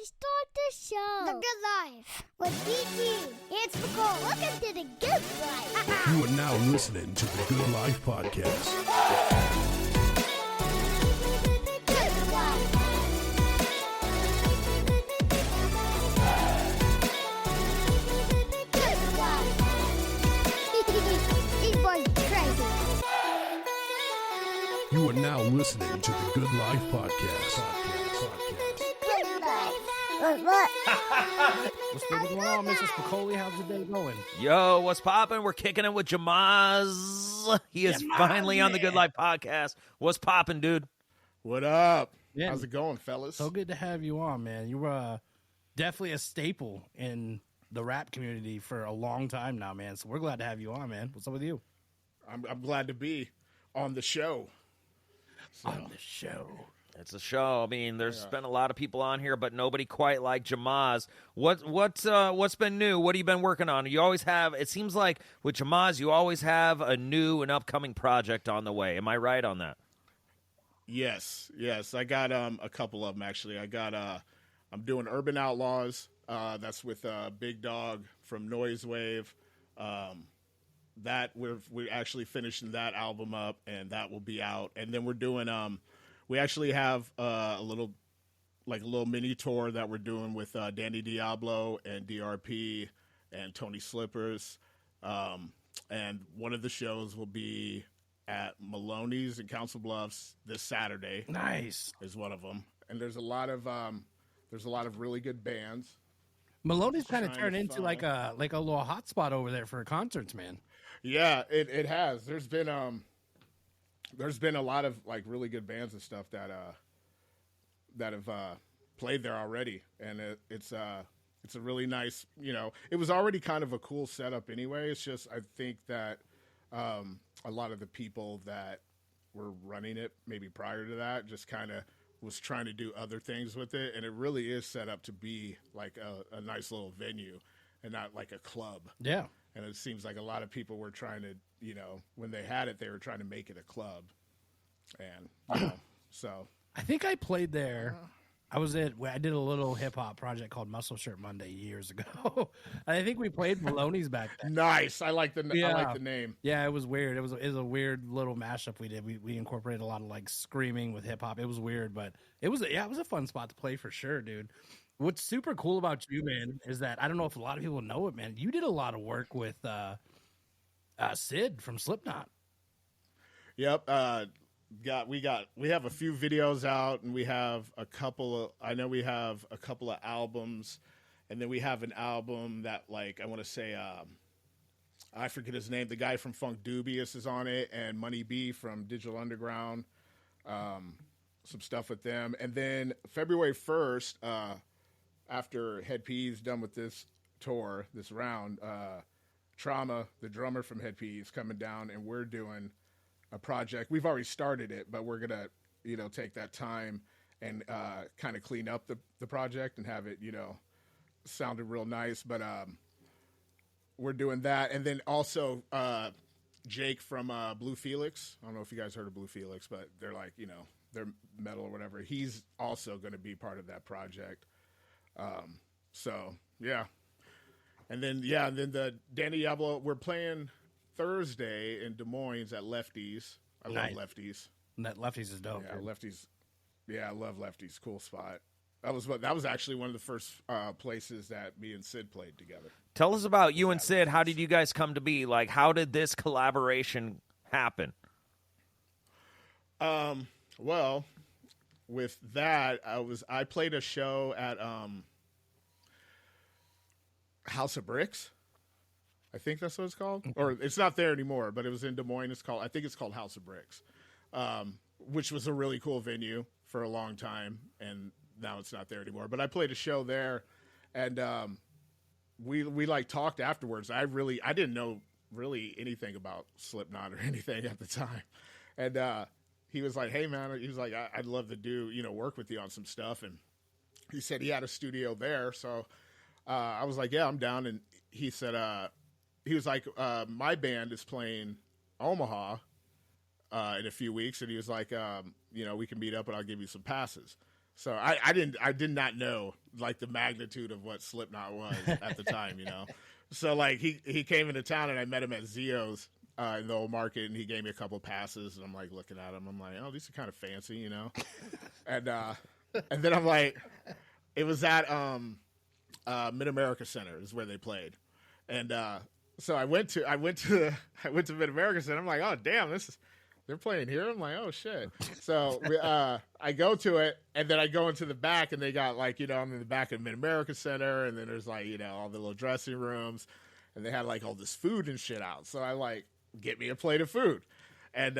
to start the show. The Good Life with DT. It's Nicole. Welcome to the Good Life. You are now listening to the Good Life Podcast. Good Life. Good Life. These boys are crazy. You are now listening to the Good Life Podcast. Good Life. What? What's going on, Mrs. Spicoli? How's the day going? Yo, what's poppin'? We're kicking it with Jamazz. He is finally on the Good Life Podcast. What's poppin', dude? What up? Yeah. How's it going, fellas? So good to have you on, man. You were definitely a staple in the rap community for a long time now, man. So we're glad to have you on, man. What's up with you? I'm glad to be on the show. On the show. It's a show. I mean, there's been a lot of people on here, but nobody quite like Jamazz. What's been new? What have you been working on? You always have. It seems like with Jamazz, you always have a new and upcoming project on the way. Am I right on that? Yes. I got a couple of them actually. I'm doing Urban Outlaws. That's with Big Dog from Noise Wave. That we're actually finishing that album up, and that will be out. And then we're doing we actually have a little mini tour that we're doing with Danny Diablo and DRP and Tony Slippers. And one of the shows will be at Maloney's in Council Bluffs this Saturday. Nice. Is one of them. And there's a lot of really good bands. Maloney's kind of turned into like a little hotspot over there for concerts, man. Yeah, it has. There's been a lot of like really good bands and stuff that have played there already, and it's a really nice. It was already kind of a cool setup anyway. It's just I think that a lot of the people that were running it maybe prior to that just kind of was trying to do other things with it, and it really is set up to be like a nice little venue and not like a club. Yeah. And it seems like a lot of people were trying to, when they had it, they were trying to make it a club. And, so. I think I played there. I did a little hip hop project called Muscle Shirt Monday years ago. I think we played Maloney's back then. Nice. I like the name. Yeah, it was weird. It was a weird little mashup we did. We incorporated a lot of like screaming with hip hop. It was weird, but it was a fun spot to play for sure, dude. What's super cool about you, man, is that I don't know if a lot of people know it, man. You did a lot of work with Sid from Slipknot. Yep. We have a few videos out, and we have a couple of albums, and then we have an album that I want to say I forget his name. The guy from Funk Dubious is on it, and Money B from Digital Underground. Some stuff with them, and then February 1st. After Head P's done with this tour, this round, Trauma, the drummer from Head P, is coming down, and we're doing a project. We've already started it, but we're gonna, take that time and kind of clean up the project and have it, sounded real nice. But we're doing that, and then also Jake from Blue Felix. I don't know if you guys heard of Blue Felix, but they're like, they're metal or whatever. He's also going to be part of that project. So yeah. And then the Danny Diablo, we're playing Thursday in Des Moines at Lefties. I love Lefties. That Lefties is dope. Yeah, Lefties. Yeah, I love Lefties. Cool spot. That was actually one of the first places that me and Sid played together. Tell us about you and Sid. How did you guys come to be? Like, how did this collaboration happen? Well, with that, I played a show at House of Bricks. I think that's what it's called. Or it's not there anymore, but it was in Des Moines. I think it's called House of Bricks, which was a really cool venue for a long time, and now it's not there anymore. But I played a show there, and we talked afterwards. I didn't know really anything about Slipknot or anything at the time, and he was like, "Hey man," he was like, "I'd love to do work with you on some stuff," and he said he had a studio there, so I was like, "Yeah, I'm down." And he said, he was like, "My band is playing Omaha in a few weeks," and he was like, "We can meet up and I'll give you some passes." So I did not know like the magnitude of what Slipknot was at the time, you know. So like he came into town and I met him at Zio's in the old market, and he gave me a couple passes, and I'm like looking at him, I'm like, oh, these are kind of fancy, you know. And then I'm like, it was at Mid America Center is where they played, and so I went to Mid America Center. I'm like, oh damn, they're playing here. I'm like, oh shit. So I go to it, and then I go into the back, and they got like, you know, I'm in the back of Mid America Center, and then there's like, you know, all the little dressing rooms, and they had like all this food and shit out. So I like, get me a plate of food, and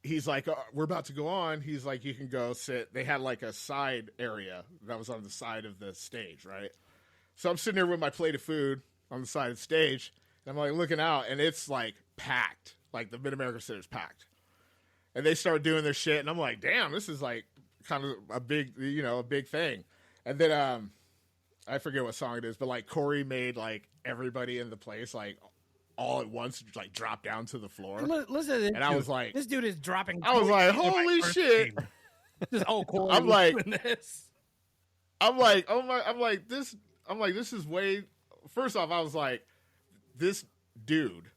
he's like, oh, we're about to go on. He's like, you can go sit. They had like a side area that was on the side of the stage, right? So I'm sitting there with my plate of food on the side of the stage, and I'm like looking out, and it's like packed. Like the Mid America Center's packed, and they start doing their shit, and I'm like, damn, this is like kind of a big, you know, a big thing. And then I forget what song it is, but like Corey made like everybody in the place like all at once like drop down to the floor. Listen to this, and I was like, this dude is dropping. I was like, holy shit! This old Corey. I'm like, doing this. I'm like, oh my, I'm like, this is way. First off, I was like, this dude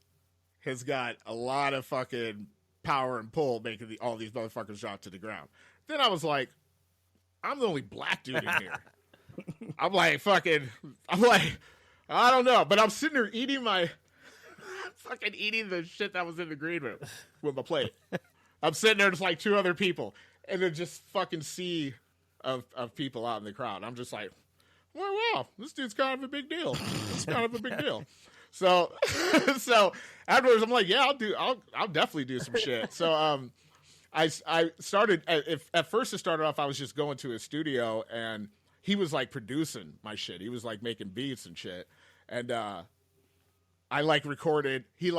has got a lot of fucking power and pull making all these motherfuckers drop to the ground. Then I was like, I'm the only black dude in here. I'm like, I don't know. But I'm sitting there eating eating the shit that was in the green room with my plate. I'm sitting there just like two other people. And then just fucking sea of people out in the crowd. I'm just like, well, wow, this dude's kind of a big deal. It's kind of a big deal. So afterwards, I'm like, yeah, I'll definitely do some shit. So I started at first. It started off, I was just going to his studio, and he was like producing my shit. He was like making beats and shit, and I like recorded. He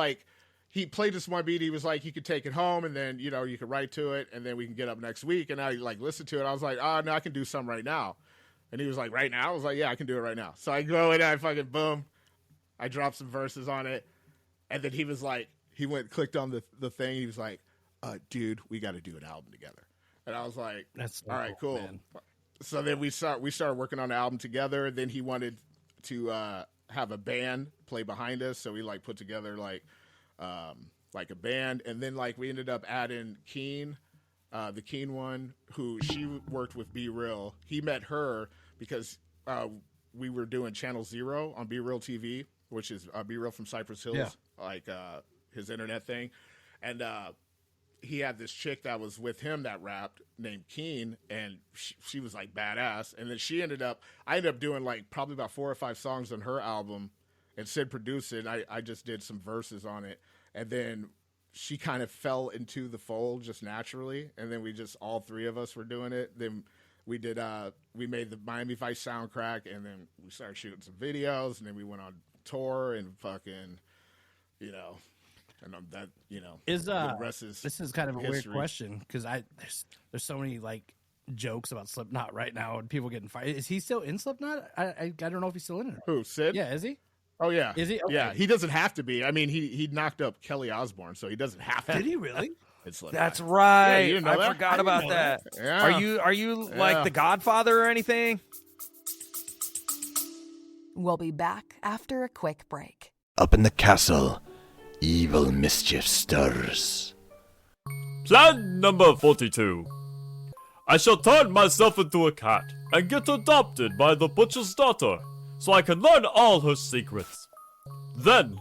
played this one beat. He was like, you could take it home, and then you know you could write to it, and then we can get up next week. And I like listened to it. I was like, oh no, I can do some right now. And he was like, right now? I was like, yeah, I can do it right now. So I go in, and I fucking boom. I dropped some verses on it, and then he was like, clicked on the thing. He was like, dude, we got to do an album together. And I was like, that's so all right, cool. Man. So then we started working on the album together. And then he wanted to have a band play behind us. So we like put together like a band. And then like we ended up adding Keen, the Keen one, who she worked with Be Real. He met her because we were doing Channel Zero on Be Real TV, which is Be Real from Cypress Hills, like his internet thing. And he had this chick that was with him that rapped named Keen, and she was like badass. And then I ended up doing like probably about 4 or 5 songs on her album, and Sid produced it. I just did some verses on it. And then she kind of fell into the fold just naturally. And then all 3 of us were doing it. Then we made the Miami Vice soundtrack, and then we started shooting some videos, and then we went on tour and fucking, you know, and that, you know, the rest is this is kind of a history. weird question because there's so many like jokes about Slipknot right now and people getting fired. Is he still in Slipknot? I don't know if he's still in it. Who, Sid? Yeah, is he? Oh yeah, is he? Okay. Yeah, he doesn't have to be. I mean, he knocked up Kelly Osbourne, so he doesn't have to. Did he really? That's right. Yeah, you didn't know I that? forgot about that. Yeah. Are you like the Godfather or anything? We'll be back after a quick break. Up in the castle, evil mischief stirs. Plan number 42. I shall turn myself into a cat and get adopted by the butcher's daughter so I can learn all her secrets. Then,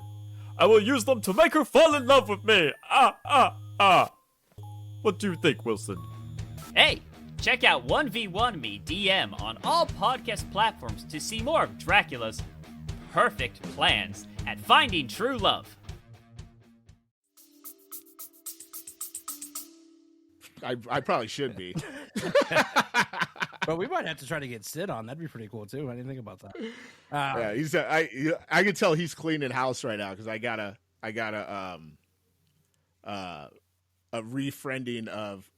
I will use them to make her fall in love with me. What do you think, Wilson? Hey, check out 1v1 Me DM on all podcast platforms to see more of Dracula's perfect plans at finding true love. I probably should be. But we might have to try to get Sid on. That'd be pretty cool too. I didn't think about that. Yeah, I can tell he's cleaning house right now because I got a refriending of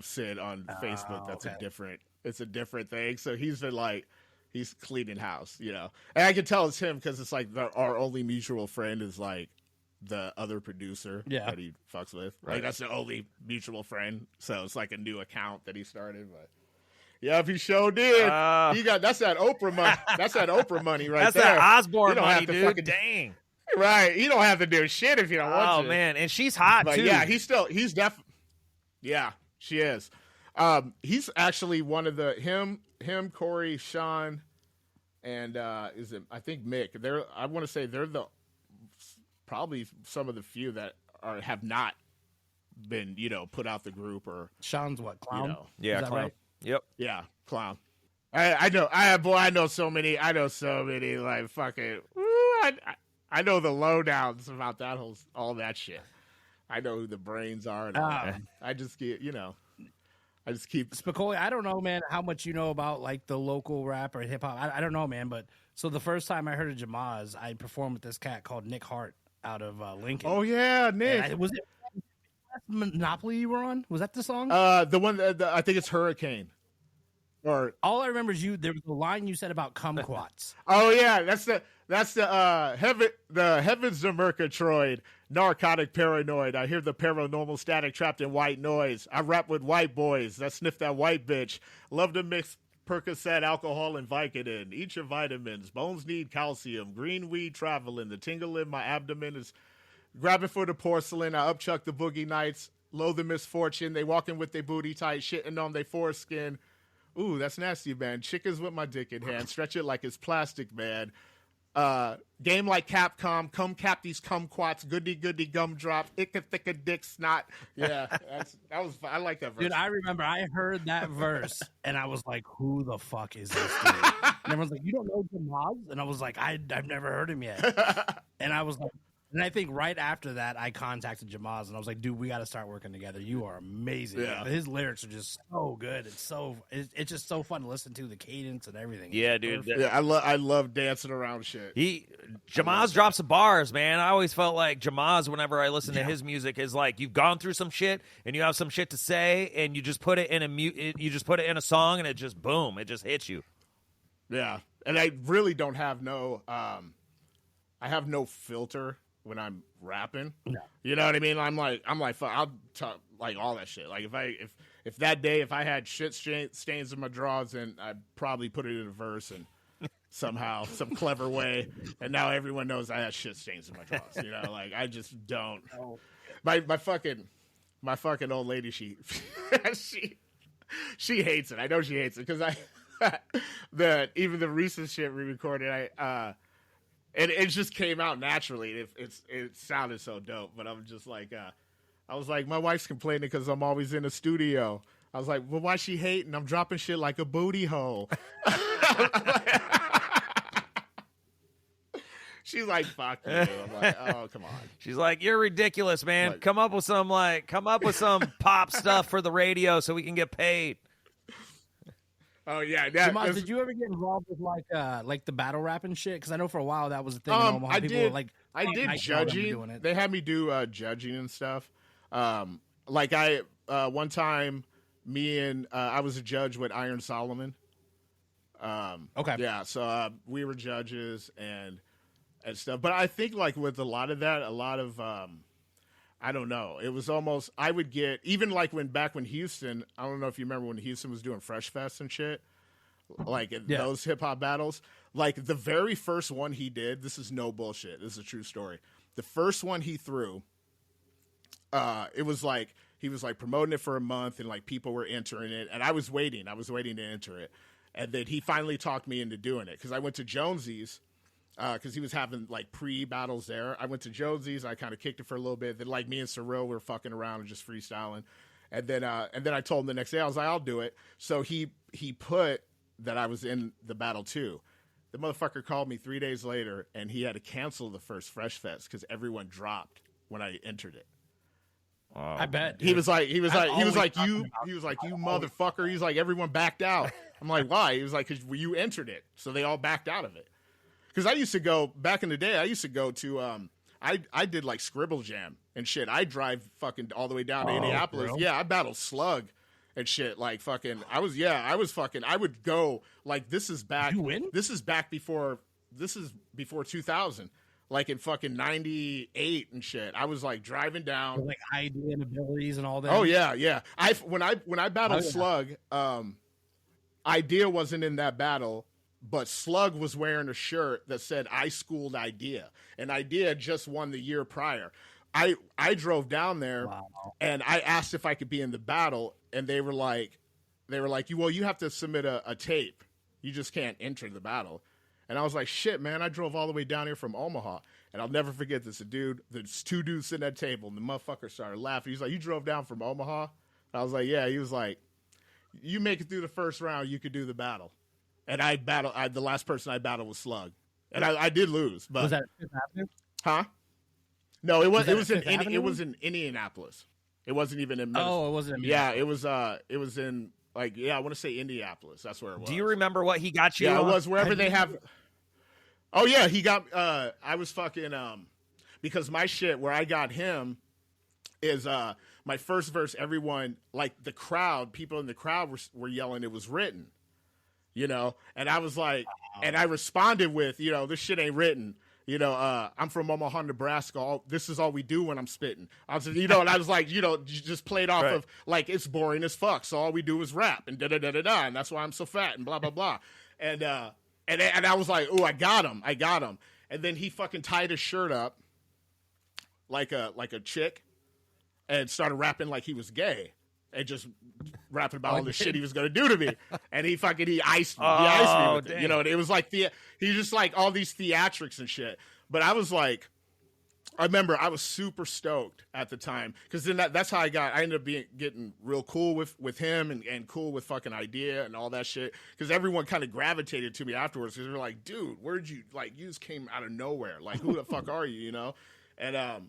Sid on Facebook. That's okay. It's a different thing. So he's been like, he's cleaning house, you know, and I can tell it's him because it's like our only mutual friend is like the other producer that he fucks with. Right. Like that's the only mutual friend. So it's like a new account that he started, but Yep, he sure did. He got that's that Oprah money. That's that Oprah money right That's there. that Osborne You don't money, have to dude. fucking- Dang. Right. You don't have to do shit if you don't want to. Oh man, and she's hot But too. yeah, he's definitely. Yeah, she is. He's actually one of the him, Corey, Sean, and is it? I think Mick. I want to say they're the probably some of the few that have not been put out the group or Sean's what, clown? Yeah, Is that clown. right? Yep. Yeah, clown. I know. I know so many. I know so many. Like fucking. I know the lowdowns about that all that shit. I know who the brains are. And all that. I just get I just keep. Spicoli, I don't know, man, how much you know about like the local rap or hip hop. I don't know, man. But so the first time I heard of Jamazz, I performed with this cat called Nick Hart out of Lincoln. Oh yeah, Nick. Was it Monopoly you were on? Was that the song? The one I think it's Hurricane. Or all I remember is there was a line you said about kumquats. Oh yeah, that's the heavens are Murgatroyd, narcotic paranoid. I hear the paranormal static trapped in white noise. I rap with white boys that sniff that white bitch. Love to mix Percocet, alcohol, and Vicodin. Eat your vitamins. Bones need calcium. Green weed traveling. The tingle in my abdomen is grabbing for the porcelain. I upchuck the boogie nights. Loathe the misfortune. They walking with their booty tight, shitting on their foreskin. Ooh, that's nasty, man. Chickens with my dick in hand. Stretch it like it's plastic, man. Game like Capcom. Come cap these kumquats. Goody gumdrop. Icka thicka dick snot. Yeah, that was. I like that verse. Dude, I remember I heard that verse and I was like, "Who the fuck is this dude?" And everyone's like, "You don't know Jamazz?" And I was like, "I've never heard him yet." And I was like. And I think right after that, I contacted Jamazz, and I was like, "Dude, we got to start working together. You are amazing. Yeah. Like, his lyrics are just so good. It's just so fun to listen to, the cadence and everything. Yeah, It's dude. perfect. Yeah, I love dancing around shit. Jamazz drops some bars, man. I always felt like Jamazz, whenever I listen to his music, is like you've gone through some shit and you have some shit to say, and you just put it in you just put it in a song, and it just boom, it just hits you. Yeah, and I really don't have I have no filter when I'm rapping. No. You know what I mean? I'm like, fuck, I'll talk like all that shit. Like if that day, if I had shit stains in my drawers, then I'd probably put it in a verse and somehow, some clever way. And now everyone knows I had shit stains in my drawers. You know, like I just don't. My fucking old lady, she hates it. I know she hates it because even the recent shit we recorded, it just came out naturally. It sounded so dope, but I'm just like, I was like, my wife's complaining because I'm always in the studio. I was like, well, why she hating? I'm dropping shit like a booty hole. She's like, fuck you. I'm like, oh, come on. She's like, you're ridiculous, man. Like- come up with some pop stuff for the radio so we can get paid. Oh yeah, Jamazz, did you ever get involved with like the battle rapping shit? Because I know for a while that was a thing in Omaha. I People did. were like, I did nice how them judging. doing it. They had me do judging and stuff. Like one time, me and I was a judge with Iron Solomon. Okay. Yeah, so we were judges and stuff. But I think like with a lot of I don't know. It was almost I would get even like back when Houston. I don't know if you remember when Houston was doing Fresh Fest and shit. Like those hip hop battles. Like the very first one he did. This is no bullshit. This is a true story. The first one he threw. It was like he was like promoting it for a month and like people were entering it and I was waiting to enter it, and then he finally talked me into doing it because I went to Jonesy's. Because he was having like pre-battles there. I went to Jonesy's. I kind of kicked it for a little bit. Then like me and Cyril were fucking around and just freestyling. And then I told him the next day, I was like, I'll do it. So he put that I was in the battle too. The motherfucker called me 3 days later and he had to cancel the first Fresh Fest because everyone dropped when I entered it. I bet. He was like, you talking motherfucker. He's like, everyone backed out. I'm like, why? He was like, because you entered it. So they all backed out of it. Because I used to go back in the day. I used to go to I did like Scribble Jam and shit. I drive fucking all the way down to Indianapolis. Bro. Yeah, I battled Slug and shit. Like fucking, I would go like this is back. You win? This is before 2000. Like in fucking 98 and shit. I was like driving down. With, like ID and abilities and all that. Oh yeah. When I battled Oh, yeah. Slug, Idea wasn't in that battle, but Slug was wearing a shirt that said I schooled Idea, and Idea just won the year prior. I drove down there and I asked if I could be in the battle, and they were like, well, you have to submit a tape. You just can't enter the battle. And I was like, shit, man, I drove all the way down here from Omaha. And I'll never forget this. There's two dudes sitting at that table, and the motherfucker started laughing. He's like, you drove down from Omaha? And I was like, yeah. He was like, you make it through the first round, you could do the battle. And the last person I battled was Slug. And I did lose. But, was that Fifth Avenue? Huh? No, it was Avenue? it was in Indianapolis. It wasn't even in Minnesota. Oh, it wasn't in Yeah, it was in I want to say Indianapolis. That's where it was. Do you remember what he got you? Yeah, it was wherever they have. Oh yeah, he got. I was fucking because my shit where I got him is my first verse. Everyone like the crowd, people in the crowd were yelling. It was written, and I was like, and I responded with, this shit ain't written. I'm from Omaha, Nebraska. This is all we do when I'm spitting. I was, and I was like, just played off of like it's boring as fuck. So all we do is rap and da da da da da, and that's why I'm so fat and blah blah blah. And I was like, oh, I got him. And then he fucking tied his shirt up like a chick, and started rapping like he was gay. And just rapping about all the shit he was gonna do to me, and he iced me. He iced me with it, And it was like he just like all these theatrics and shit. But I was like, I remember I was super stoked at the time because then that's how I ended up getting real cool with him and cool with fucking Idea and all that shit because everyone kind of gravitated to me afterwards because they were like, dude, where'd you you just came out of nowhere, like who the fuck are you, And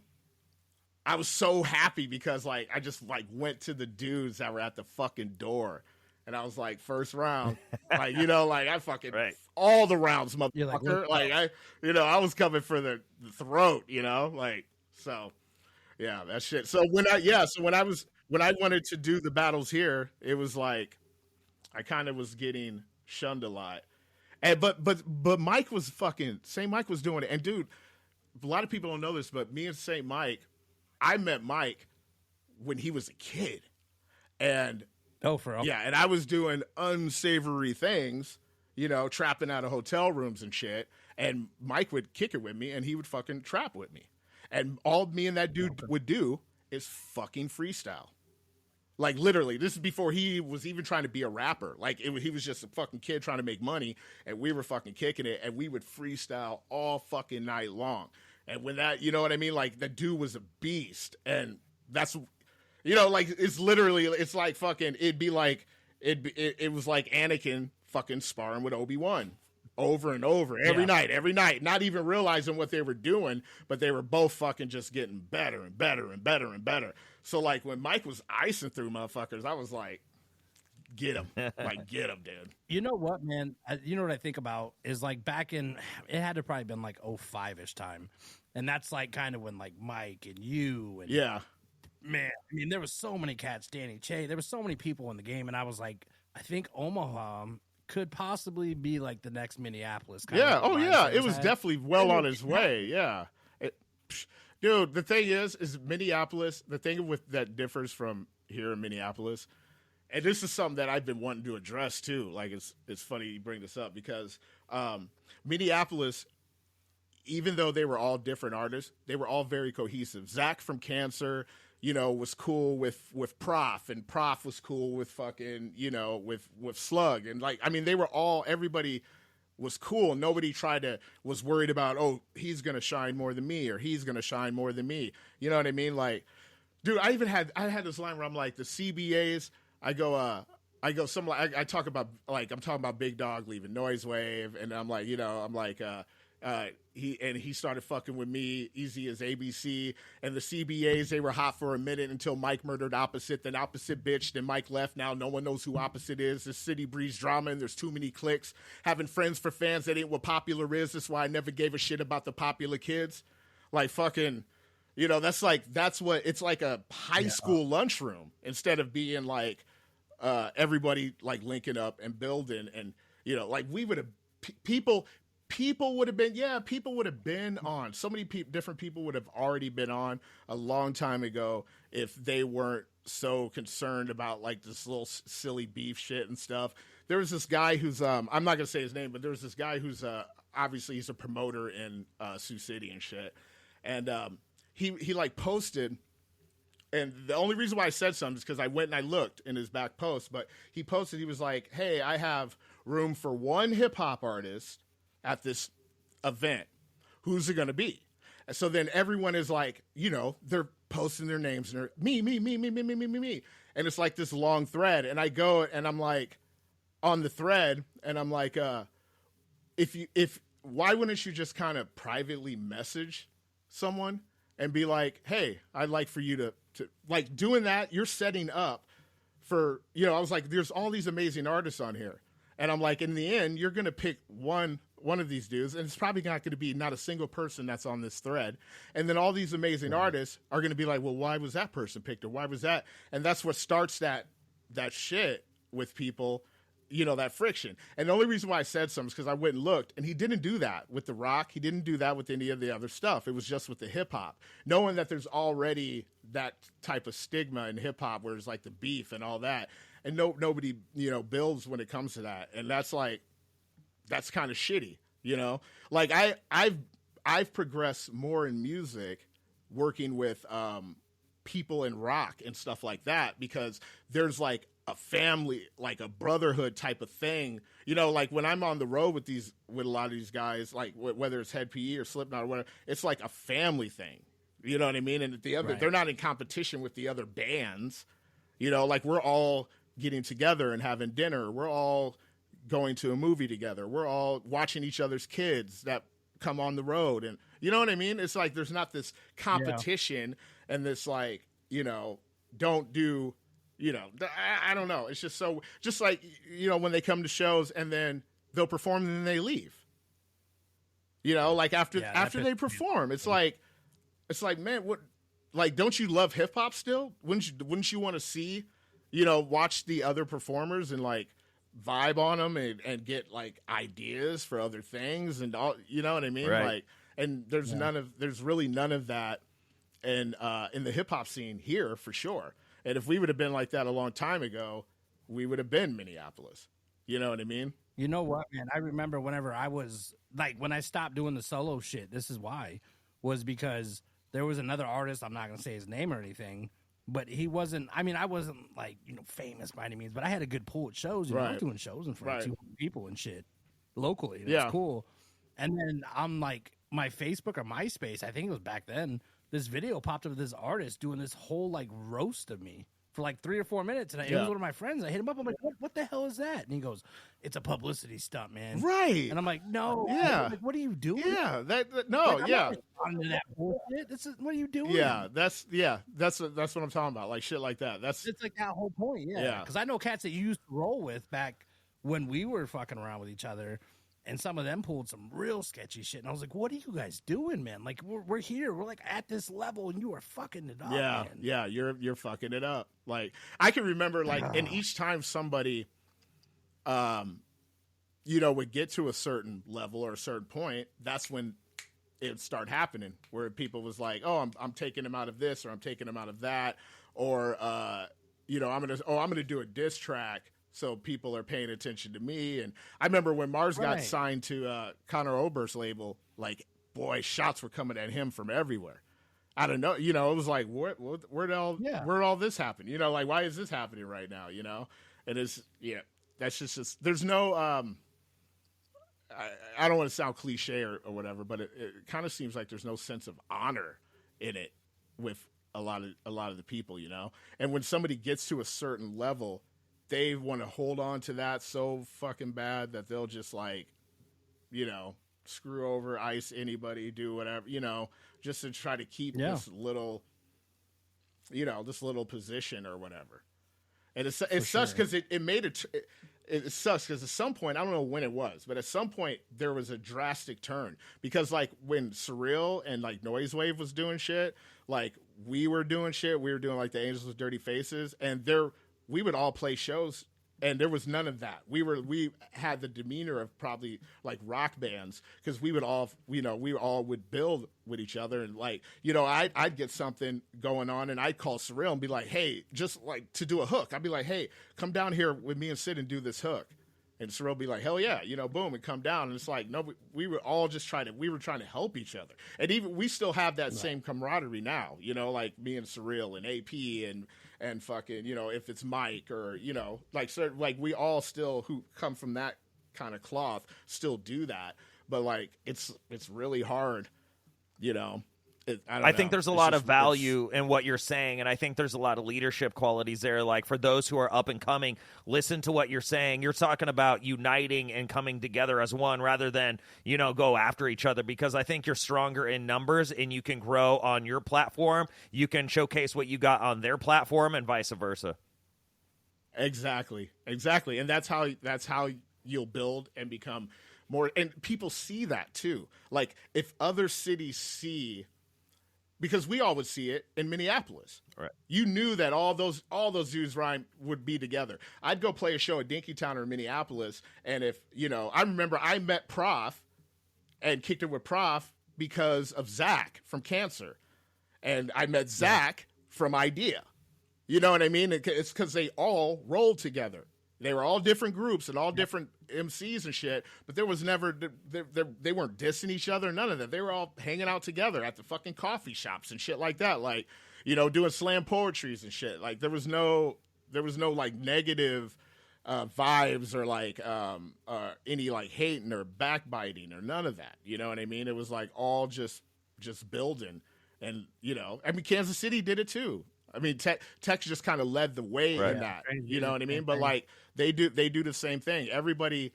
I was so happy because I just went to the dudes that were at the fucking door, and I was like, first round, I fucking all the rounds, motherfucker. I was coming for the throat, so yeah, that shit. So when I wanted to do the battles here, it was like I kind of was getting shunned a lot, and but Mike was St. Mike was doing it, and dude, a lot of people don't know this, but me and St. Mike. I met Mike when he was a kid, and for real? Yeah, and I was doing unsavory things, trapping out of hotel rooms and shit. And Mike would kick it with me, and he would fucking trap with me, and all me and that dude would do is fucking freestyle. Like literally, this is before he was even trying to be a rapper. He was just a fucking kid trying to make money, and we were fucking kicking it, and we would freestyle all fucking night long. And when that, you know what I mean? Like, the dude was a beast. And that's, it's literally, it's like fucking, it was like Anakin fucking sparring with Obi-Wan over and over, every night, not even realizing what they were doing, but they were both fucking just getting better and better and better and better. So, when Mike was icing through motherfuckers, I was like, get him. Get him, dude. You know what, man? You know what I think about is back in, it had to probably been 05-ish time. And that's kind of when Mike and you and man, I mean, there was so many cats, Danny Che, there was so many people in the game. And I was like, I think Omaha could possibly be the next Minneapolis. Yeah. Oh yeah. It was definitely well on his way. Yeah. Dude, the thing is Minneapolis, the thing that differs from here in Minneapolis, and this is something that I've been wanting to address too. It's funny you bring this up because Minneapolis, even though they were all different artists, they were all very cohesive. Zach from Cancer, was cool with Prof, and Prof was cool with fucking, with Slug, and they were all, everybody was cool. Nobody was worried about, oh, he's gonna shine more than me or he's gonna shine more than me. You know what I mean? Dude, I had this line where I'm like, the CBAs. I talk about I'm talking about Big Dog leaving Noise Wave, and I'm like, he started fucking with me, easy as ABC, and the CBAs, they were hot for a minute until Mike murdered Opposite, then Opposite bitched, then Mike left. Now no one knows who Opposite is. The city breeds drama and there's too many cliques. Having friends for fans, that ain't what popular is. That's why I never gave a shit about the popular kids. Fucking, that's what it's like, a high school lunchroom instead of being everybody linking up and building, and we would have people would have been on. So many different people would have already been on a long time ago if they weren't so concerned about this little silly beef shit and stuff. there was this guy who's I'm not gonna say his name, but there was this guy who's obviously he's a promoter in Sioux City and shit, and he like posted. And the only reason why I said something is because I went and I looked in his back post, but he posted, he was like, hey, I have room for one hip hop artist at this event. Who's it going to be? And so then everyone is like, you know, they're posting their names and they're me. And it's like this long thread. And I go and I'm like on the thread and I'm like, why wouldn't you just kind of privately message someone and be like, hey, I'd like for you to like doing that. You're setting up for, you know, I was like, there's all these amazing artists on here. And I'm like, in the end, you're going to pick one of these dudes. And it's probably not going to be not a single person that's on this thread. And then all these amazing artists are going to be like, well, why was that person picked? Or why was that? And that's what starts that shit with people, you know, that friction. And the only reason why I said something is because I went and looked, and he didn't do that with the rock. He didn't do that with any of the other stuff. It was just with the hip hop, knowing that there's already that type of stigma in hip hop where it's like the beef and all that. And nobody, you know, builds when it comes to that. And that's like, that's kind of shitty, you know, like I've progressed more in music working with, people in rock and stuff like that, because there's like a family, like a brotherhood type of thing, you know, like when I'm on the road with a lot of these guys, like whether it's Head PE or Slipknot or whatever, it's like a family thing, you know what I mean? And they're not in competition with the other bands, you know, like we're all getting together and having dinner. We're all going to a movie together. We're all watching each other's kids that come on the road. And you know what I mean? It's like, there's not this competition and this like, you know, don't do, you know, I don't know. It's just so, just like, you know, when they come to shows and then they'll perform and then they leave. You know, like after they perform, it's like, man, what, like, don't you love hip hop still? Wouldn't you want to see, you know, watch the other performers and like vibe on them and get like ideas for other things and all, you know what I mean? Right. Like, and there's really none of that in the hip hop scene here for sure. And if we would have been like that a long time ago, we would have been Minneapolis. You know what I mean? You know what, man? I remember whenever I was like, when I stopped doing the solo shit, this is why, was because there was another artist, I'm not going to say his name or anything, but he wasn't, I mean, I wasn't like, you know, famous by any means, but I had a good pull at shows. You know, I was doing shows in front of 200 people and shit locally. And it's cool. And then I'm like, my Facebook or MySpace, I think it was back then, this video popped up of this artist doing this whole like roast of me for like 3 or 4 minutes. And it was one of my friends. I hit him up. I'm like, what the hell is that? And he goes, it's a publicity stunt, man. Right. And I'm like, no. Yeah. Like, what are you doing? Yeah. No. Like, Yeah. Onto that bullshit. What are you doing? Yeah. That's what I'm talking about. Like shit like that. It's like that whole point. Yeah. Because I know cats that you used to roll with back when we were fucking around with each other. And some of them pulled some real sketchy shit. And I was like, what are you guys doing, man? Like, we're here. We're like at this level and you are fucking it up, man. Yeah, you're fucking it up. Like, I can remember, like, and each time somebody, you know, would get to a certain level or a certain point, that's when it would start happening, where people was like, oh, I'm taking him out of this, or I'm taking him out of that, or, you know, I'm going to do a diss track, so people are paying attention to me. And I remember when Mars got signed to Conor Oberst's label, like, boy, shots were coming at him from everywhere. I don't know, you know, it was like, where'd all this happen? You know, like, why is this happening right now? You know, and it's, that's just there's no, I don't want to sound cliche or whatever, but it kind of seems like there's no sense of honor in it with a lot of the people, you know. And when somebody gets to a certain level, they want to hold on to that so fucking bad that they'll just, like, you know, screw over, ice anybody, do whatever, you know, just to try to keep this little, you know, this little position or whatever. And it sucks because it made it sucks because at some point, I don't know when it was, but at some point there was a drastic turn, because like when Surreal and like Noise Wave was doing shit, like we were doing like the Angels with Dirty Faces, and we would all play shows, and there was none of that. We had the demeanor of probably like rock bands, because we all would build with each other, and like, you know, I'd get something going on, and I'd call Surreal and be like, hey, just like to do a hook. I'd be like, hey, come down here with me and Sid and do this hook. And Cyril be like, hell yeah, boom, and come down. And it's like, no, we were all just trying to help each other. And even we still have that same camaraderie now, like me and Cyril and AP and fucking, if it's Mike or, like we all still who come from that kind of cloth still do that. But like, it's really hard, I think there's a lot of value in what you're saying, and I think there's a lot of leadership qualities there. Like, for those who are up and coming, listen to what you're saying. You're talking about uniting and coming together as one rather than, go after each other, because I think you're stronger in numbers and you can grow on your platform. You can showcase what you got on their platform and vice versa. Exactly. And that's how you'll build and become more. And people see that too. Like, if other cities see, because we all would see it in Minneapolis. Right. You knew that all those dudes would be together. I'd go play a show at Dinkytown or Minneapolis, and if, I remember I met Prof and kicked it with Prof because of Zach from Cancer. And I met Zach from Idea. You know what I mean? It's because they all rolled together. They were all different groups and all different MCs and shit, but there was never, they weren't dissing each other, none of that. They were all hanging out together at the fucking coffee shops and shit like that, like, doing slam poetries and shit. Like, there was no like negative vibes or like any like hating or backbiting or none of that. You know what I mean? It was like all just building, and Kansas City did it too. I mean, Tech just kind of led the way in that. You know what I mean? But like they do the same thing. Everybody,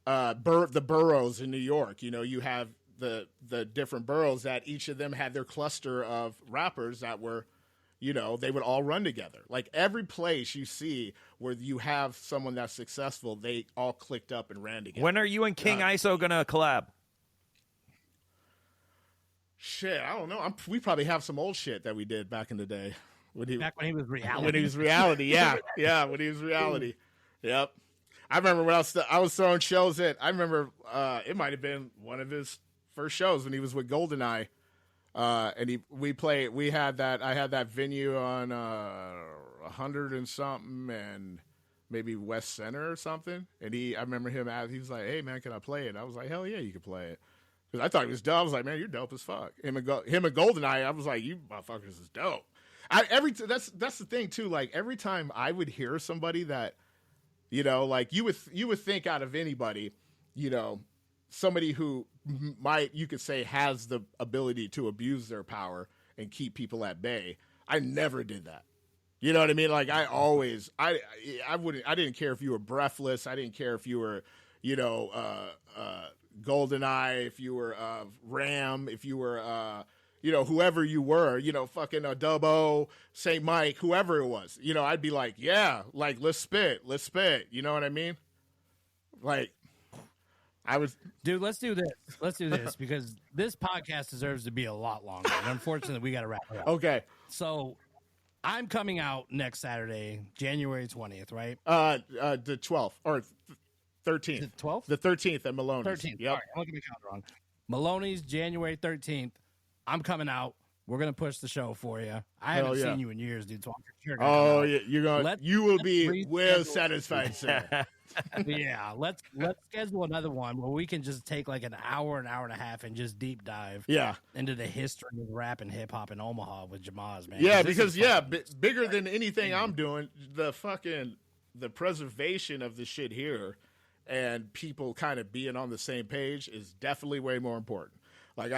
the boroughs in New York. You have the different boroughs that each of them had their cluster of rappers that were, they would all run together. Like, every place you see where you have someone that's successful, they all clicked up and ran together. When are you and King ISO gonna collab? Shit, I don't know. We probably have some old shit that we did back in the day. Back when he was reality. When he was reality, yeah. Yeah, when he was reality. Yep. I remember when I was throwing shows at, I remember it might have been one of his first shows when he was with GoldenEye. And I had that venue on 100 and something and maybe West Center or something. And I remember he was like, hey man, can I play it? I was like, hell yeah, you can play it. Because I thought he was dope. I was like, man, you're dope as fuck. Him and GoldenEye, I was like, you motherfuckers is dope. That's the thing too. Like, every time I would hear somebody that, like you would think out of anybody, somebody who you could say has the ability to abuse their power and keep people at bay. I never did that. You know what I mean? Like, I didn't care if you were Breathless. I didn't care if you were, GoldenEye, if you were Ram, if you were whoever you were, fucking Dubbo, St. Mike, whoever it was, I'd be like, yeah, like, let's spit. You know what I mean? Like, Dude, let's do this because this podcast deserves to be a lot longer. And unfortunately, we got to wrap it up. Okay. So I'm coming out next Saturday, January 20th, right? The 12th or 13th. The 12th? The 13th at Maloney's. 13th. Yep. All right, I'm looking at the calendar wrong. Maloney's January 13th. I'm coming out. We're gonna push the show for you. I haven't seen you in years, dude. So I'm sure. Yeah, you will be well satisfied, sir. Yeah, let's schedule another one where we can just take like an hour and a half and just deep dive. Into the history of rap and hip hop in Omaha with Jamazz, man. Yeah, because bigger than anything I'm doing, the preservation of the shit here and people kind of being on the same page is definitely way more important. Like,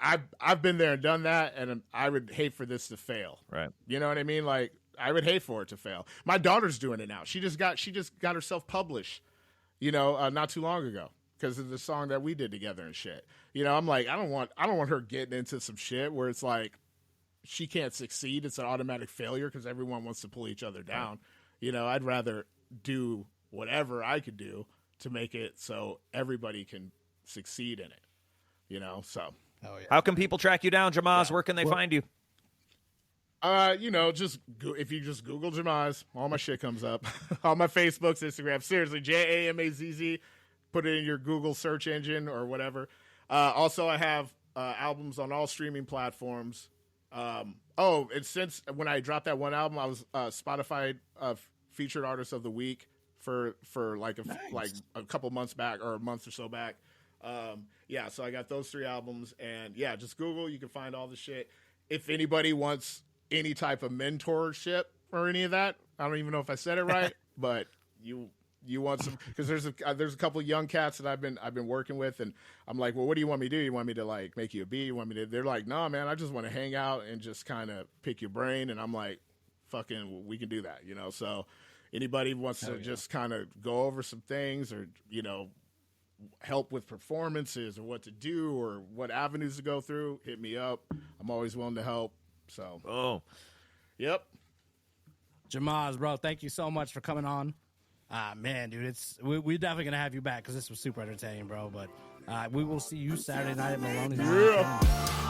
I've been there and done that, and I would hate for this to fail. Right. You know what I mean? Like, I would hate for it to fail. My daughter's doing it now. She just got herself published, not too long ago because of the song that we did together and shit. I'm like, I don't want her getting into some shit where it's like she can't succeed. It's an automatic failure because everyone wants to pull each other down. Right. I'd rather do whatever I could do to make it so everybody can succeed in it. So. Oh, yeah. How can people track you down, Jamazz? Where can they find you? If you just Google Jamazz, all my shit comes up. All my Facebooks, Instagram. Seriously, Jamazz. Put it in your Google search engine or whatever. Also, I have albums on all streaming platforms. And since when I dropped that one album, I was Spotify featured artist of the week for like a couple months back or a month or so back. Yeah, so I got those 3 albums, and yeah, just Google. You can find all the shit. If anybody wants any type of mentorship or any of that, I don't even know if I said it right, but you want some, because there's a couple of young cats that I've been working with, and I'm like, well, what do you want me to do? You want me to like make you a beat? You want me to? They're like, no, man, I just want to hang out and just kind of pick your brain, and I'm like, fucking, we can do that, you know. So anybody wants to just kind of go over some things, or you know, help with performances or what to do or what avenues to go through, hit me up. I'm always willing to help. So, yep. Jamazz, bro, thank you so much for coming on. Man, dude, we're definitely gonna have you back because this was super entertaining, bro. But we will see you Saturday night at Maloney's. Yeah.